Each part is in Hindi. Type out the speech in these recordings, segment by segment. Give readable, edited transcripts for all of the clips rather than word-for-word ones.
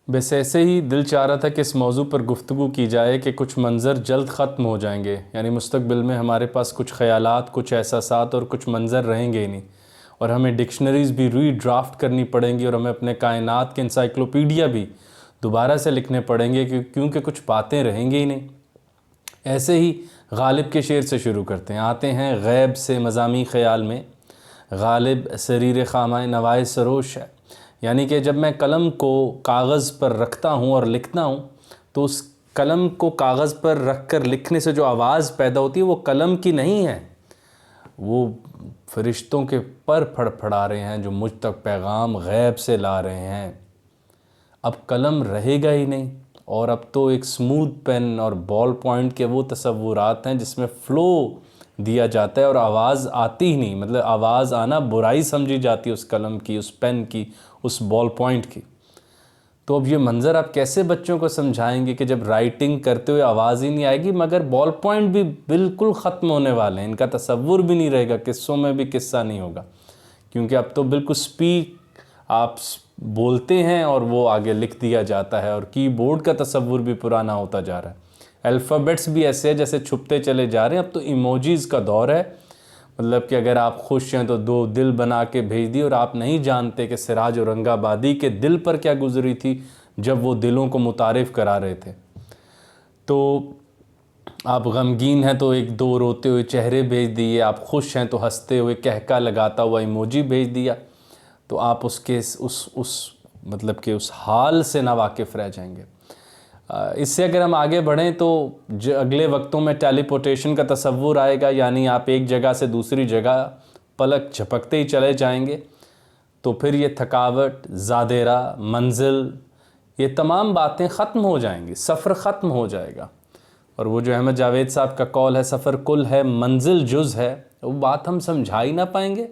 बस ऐसे ही दिल चाह रहा था कि इस मौजू पर गुफ्तगू की जाए कि कुछ मंज़र जल्द ख़त्म हो जाएंगे, यानी मुस्तक़बिल में हमारे पास कुछ ख़यालात, कुछ एहसासात और कुछ मंज़र रहेंगे ही नहीं, और हमें डिक्शनरीज़ भी रीड्राफ्ट करनी पड़ेंगी और हमें अपने कायनात के इंसाइक्लोपीडिया भी दोबारा से लिखने पड़ेंगे क्योंकि कुछ बातें रहेंगी ही नहीं। ऐसे ही गालिब के शेर से शुरू करते हैं। आते हैं गैब से मज़ामी ख़याल में, गालिब सरीर ख़ामाए नवाए सरोश है। यानी कि जब मैं कलम को कागज़ पर रखता हूँ और लिखता हूँ, तो उस कलम को कागज़ पर रख कर लिखने से जो आवाज़ पैदा होती है वो कलम की नहीं है, वो फ़रिश्तों के पर फड़फड़ा रहे हैं जो मुझ तक पैगाम गैब से ला रहे हैं। अब कलम रहेगा ही नहीं, और अब तो एक स्मूथ पेन और बॉल पॉइंट के वो तसव्वुरात हैं जिसमें फ़्लो दिया जाता है और आवाज़ आती ही नहीं, मतलब आवाज़ आना बुराई समझी जाती है उस कलम की, उस पेन की, उस बॉल पॉइंट की। तो अब ये मंज़र आप कैसे बच्चों को समझाएंगे कि जब राइटिंग करते हुए आवाज़ ही नहीं आएगी, मगर बॉल पॉइंट भी बिल्कुल ख़त्म होने वाले हैं, इनका तसव्वुर भी नहीं रहेगा, किस्सों में भी किस्सा नहीं होगा, क्योंकि अब तो बिल्कुल स्पीक आप बोलते हैं और वो आगे लिख दिया जाता है, और कीबोर्ड का तसव्वुर भी पुराना होता जा रहा है। अल्फ़ाबेट्स भी ऐसे हैं जैसे छुपते चले जा रहे हैं। अब तो इमोजीज़ का दौर है, मतलब कि अगर आप खुश हैं तो 2 दिल बना के भेज दिए, और आप नहीं जानते कि सिराज औरंगाबादी के दिल पर क्या गुजरी थी जब वो दिलों को मुतारिफ़ करा रहे थे। तो आप गमगीन हैं तो 1-2 रोते हुए चेहरे भेज दिए, आप खुश हैं तो हंसते हुए कहका लगाता हुआ इमोजी भेज दिया, तो आप उसके उस मतलब कि उस हाल से ना वाकिफ़ रह जाएंगे। इससे अगर हम आगे बढ़ें तो अगले वक्तों में टेलीपोर्टेशन का तसव्वुर आएगा, यानी आप एक जगह से दूसरी जगह पलक झपकते ही चले जाएंगे। तो फिर ये थकावट, ज़ादेरा, मंजिल, ये तमाम बातें ख़त्म हो जाएंगी, सफ़र ख़त्म हो जाएगा। और वो जो अहमद जावेद साहब का कौल है, सफ़र कुल है मंजिल जुज़ है, वो बात हम समझा ही ना पाएंगे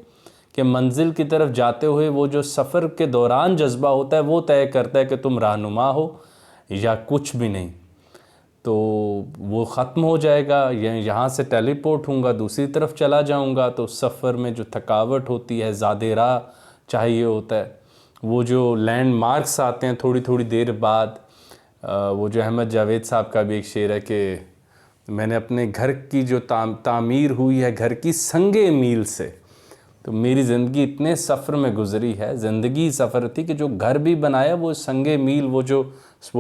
कि मंजिल की तरफ जाते हुए वो जो सफ़र के दौरान जज्बा होता है वो तय करता है कि तुम रहनुमा हो या कुछ भी नहीं। तो वो ख़त्म हो जाएगा, यहाँ से टेलीपोर्ट होऊंगा, दूसरी तरफ चला जाऊंगा, तो सफ़र में जो थकावट होती है, ज़्यादा राह चाहिए होता है, वो जो लैंडमार्क्स आते हैं थोड़ी थोड़ी देर बाद। वो जो अहमद जावेद साहब का भी एक शेर है कि मैंने अपने घर की जो तामीर हुई है घर की संगे मील से, तो मेरी ज़िंदगी इतने सफ़र में गुज़री है, ज़िंदगी सफ़र थी कि जो घर भी बनाया वो संगे मील, वो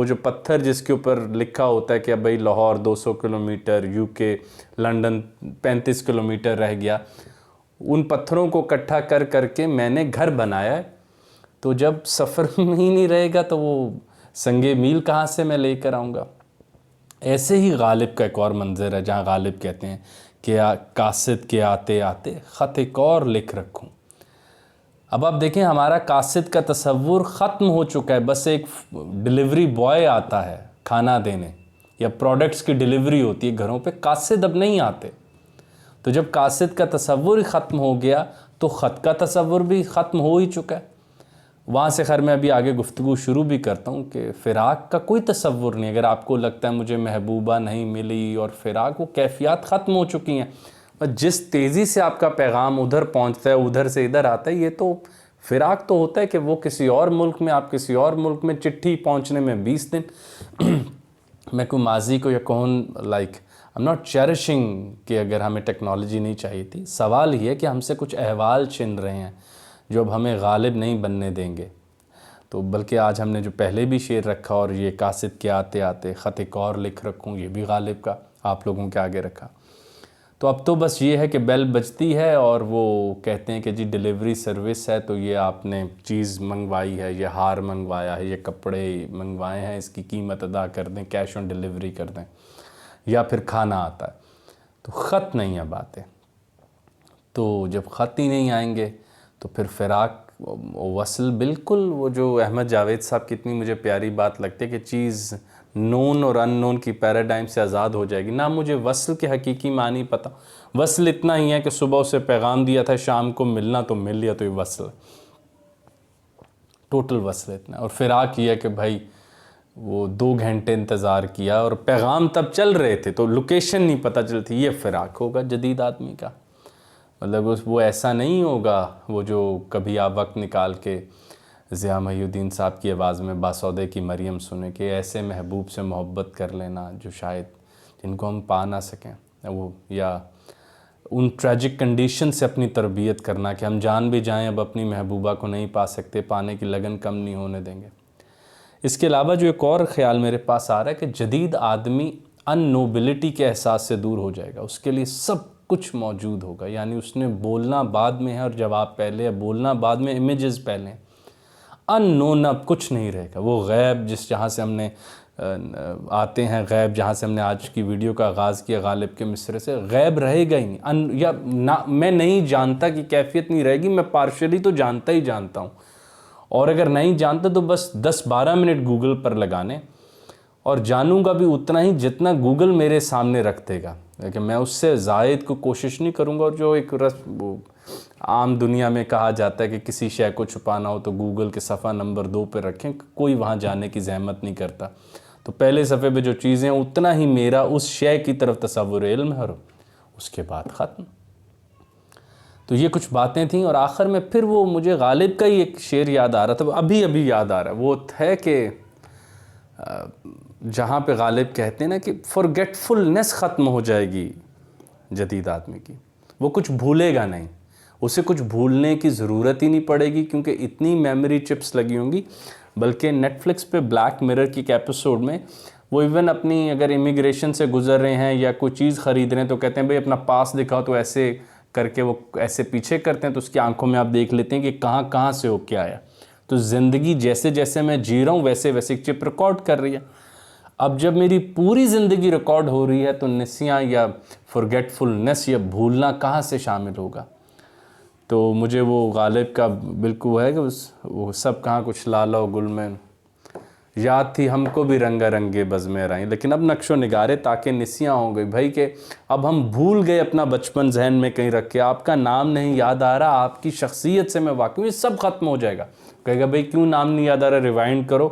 जो पत्थर जिसके ऊपर लिखा होता है कि अब भाई Lahore 200 kilometre, UK London 35 kilometre रह गया, उन पत्थरों को इकट्ठा कर करके मैंने घर बनाया है। तो जब सफ़र में ही नहीं रहेगा तो वो संगे मील कहाँ से मैं लेकर आऊँगा। ऐसे ही गालिब का एक और मंज़र है जहाँ गालिब कहते हैं कि कासिद के आते आते ख़त एक और लिख रखूँ। अब आप देखें, हमारा कासिद का तसव्वुर ख़त्म हो चुका है, बस एक डिलीवरी बॉय आता है खाना देने या प्रोडक्ट्स की डिलीवरी होती है घरों पे, कासिद अब नहीं आते। तो जब कासिद का तसव्वुर ही ख़त्म हो गया तो ख़त का तसव्वुर भी ख़त्म हो ही चुका है। वहाँ से खैर मैं अभी आगे गुफ्तगू शुरू भी करता हूँ कि फ़िराक का कोई तसव्वुर नहीं। अगर आपको लगता है मुझे महबूबा नहीं मिली और फ़िराक, वो कैफ़ियत ख़त्म हो चुकी हैं। और जिस तेज़ी से आपका पैगाम उधर पहुँचता है, उधर से इधर आता है, ये तो फ़िराक तो होता है कि वो किसी और मुल्क में, आप किसी और मुल्क में, चिट्ठी पहुँचने में 20 दिन। मैं कोई माजी को या कौन like I am not cherishing कि अगर हमें टेक्नोलॉजी नहीं चाहिए थी, सवाल ये है कि हमसे कुछ अहवाल छिन रहे हैं जो अब हमें गालिब नहीं बनने देंगे। तो बल्कि आज हमने जो पहले भी शेर रखा और ये कासिद के आते आते ख़त एक और लिख रखूँ, ये भी गालिब का आप लोगों के आगे रखा। तो अब तो बस ये है कि बेल बजती है और वो कहते हैं कि जी डिलीवरी सर्विस है, तो ये आपने चीज़ मंगवाई है, ये हार मंगवाया है, ये कपड़े मंगवाए हैं, इसकी कीमत अदा कर दें, कैश ऑन डिलीवरी कर दें, या फिर खाना आता है। तो ख़त नहीं है बातें। तो जब ख़त ही नहीं आएंगे तो फिर फ़िराक वसल, बिल्कुल वो जो अहमद जावेद साहब की इतनी मुझे प्यारी बात लगती है कि चीज़ नोन और अननोन की पैराडाइम से आज़ाद हो जाएगी ना। मुझे वसल के हकीकी मानी पता, वसल इतना ही है कि सुबह उसे पैगाम दिया था, शाम को मिलना तो मिल लिया, तो ये वसल, टोटल वसल इतना। और फ़िराक ये है कि भाई वो 2 घंटे इंतज़ार किया और पैगाम तब चल रहे थे तो लोकेशन नहीं पता चलती, ये फ़िराक होगा जदीद आदमी का। मतलब वो ऐसा नहीं होगा वो जो कभी आप वक्त निकाल के ज़िया महीउद्दीन साहब की आवाज़ में बासौदे की मरियम सुने कि ऐसे महबूब से मोहब्बत कर लेना जो शायद जिनको हम पा ना सकें, वो या उन ट्रैजिक कंडीशन से अपनी तरबियत करना कि हम जान भी जाएं अब अपनी महबूबा को नहीं पा सकते, पाने की लगन कम नहीं होने देंगे। इसके अलावा जो एक और ख़्याल मेरे पास आ रहा है कि जदीद आदमी अननोबिलिटी के एहसास से दूर हो जाएगा, उसके लिए सब कुछ मौजूद होगा। यानी उसने बोलना बाद में है और जवाब पहले है, बोलना बाद में, इमेजेस पहले हैं। अननोन अब कुछ नहीं रहेगा। वो गैब जिस जहाँ से हमने आते हैं, गैब जहाँ से हमने आज की वीडियो का आगाज़ किया गालिब के मिसरे से, गैब रहेगा ही नहीं। या ना मैं नहीं जानता की कैफियत नहीं रहेगी, मैं पार्शली तो जानता ही जानता हूँ, और अगर नहीं जानता तो बस 10-12 मिनट गूगल पर लगाने और जानूंगा भी उतना ही जितना गूगल मेरे सामने रख देगा, लेकिन मैं उससे ज़ायद को कोशिश नहीं करूंगा। और जो एक आम दुनिया में कहा जाता है कि किसी शय को छुपाना हो तो गूगल के सफ़ा नंबर 2 पे रखें, कोई वहाँ जाने की जहमत नहीं करता। तो पहले सफ़े पे जो चीज़ें उतना ही मेरा उस शय की तरफ तसव्वुर इल्म है और उसके बाद ख़त्म। तो ये कुछ बातें थीं। और आखिर में फिर वो मुझे गालिब का ही एक शेर याद आ रहा था, अभी अभी याद आ रहा है। वो है कि जहाँ पे गालिब कहते हैं ना कि फॉरगेटफुलनेस ख़त्म हो जाएगी जदीद आदमी की, वो कुछ भूलेगा नहीं, उसे कुछ भूलने की ज़रूरत ही नहीं पड़ेगी क्योंकि इतनी मेमोरी चिप्स लगी होंगी। बल्कि नेटफ्लिक्स पे ब्लैक मिरर की एक एपिसोड में वो इवन अपनी अगर इमिग्रेशन से गुज़र रहे हैं या कोई चीज़ ख़रीद रहे हैं तो कहते हैं भाई अपना पास दिखाओ, तो ऐसे करके वो ऐसे पीछे करते हैं तो उसकी आंखों में आप देख लेते हैं कि कहाँ कहाँ से होके आया। तो ज़िंदगी जैसे जैसे मैं जी रहा हूँ वैसे वैसे एक चिप रिकॉर्ड कर रही है। अब जब मेरी पूरी ज़िंदगी रिकॉर्ड हो रही है तो निस्याँ या फॉरगेटफुलनेस या भूलना कहाँ से शामिल होगा। तो मुझे वो गालिब का बिल्कुल है कि वो सब कहाँ कुछ लाला व गुल में याद थी हमको भी रंगा रंगे बज़में राई, लेकिन अब नक्शो निगारे ताकि निस्याँ हो गई भाई कि अब हम भूल गए अपना बचपन जहन में कहीं रख के, आपका नाम नहीं याद आ रहा, आपकी शख्सियत से मैं वाकिफ़, ये सब ख़त्म हो जाएगा। कहेगा भाई क्यों नाम नहीं याद आ रहा, रिवाइंड करो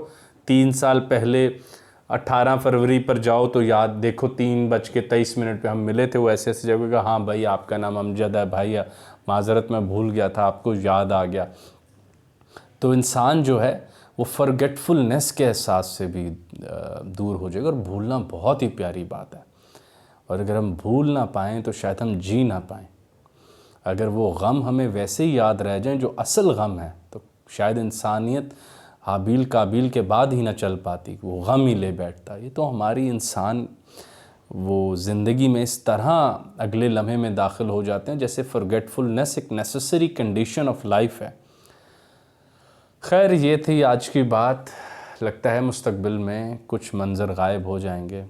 3 साल पहले 18 फरवरी पर जाओ तो याद देखो 3:23 पे हम मिले थे, वो ऐसे ऐसे जगह का, हाँ भाई आपका नाम अमजद है भाई, माज़रत मैं भूल गया था, आपको याद आ गया। तो इंसान जो है वो फॉरगेटफुलनेस के एहसास से भी दूर हो जाएगा। और भूलना बहुत ही प्यारी बात है, और अगर हम भूल ना पाएँ तो शायद हम जी ना पाएँ। अगर वो गम हमें वैसे ही याद रह जाएं जो असल गम है तो शायद इंसानियत हाबील काबील के बाद ही ना चल पाती, वो गम ही ले बैठता। ये तो हमारी इंसान वो ज़िंदगी में इस तरह अगले लम्हे में दाखिल हो जाते हैं जैसे फॉरगेटफुलनेस एक नेसेसरी कंडीशन ऑफ लाइफ है। खैर ये थी आज की बात। लगता है मुस्तकबिल में कुछ मंज़र गायब हो जाएंगे,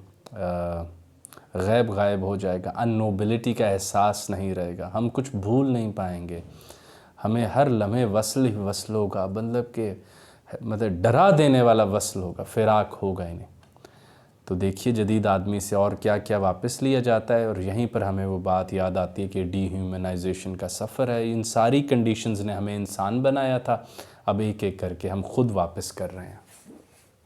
गैब गायब हो जाएगा, अननोबिलिटी का एहसास नहीं रहेगा, हम कुछ भूल नहीं पाएंगे, हमें हर लम्हे वसल ही वसल होगा, मतलब डरा देने वाला वसल होगा, फ़िराक होगा ही नहीं। तो देखिए जदीद आदमी से और क्या क्या वापस लिया जाता है, और यहीं पर हमें वो बात याद आती है कि डीह्यूमनाइजेशन का सफ़र है। इन सारी कंडीशंस ने हमें इंसान बनाया था, अब एक एक करके हम खुद वापस कर रहे हैं।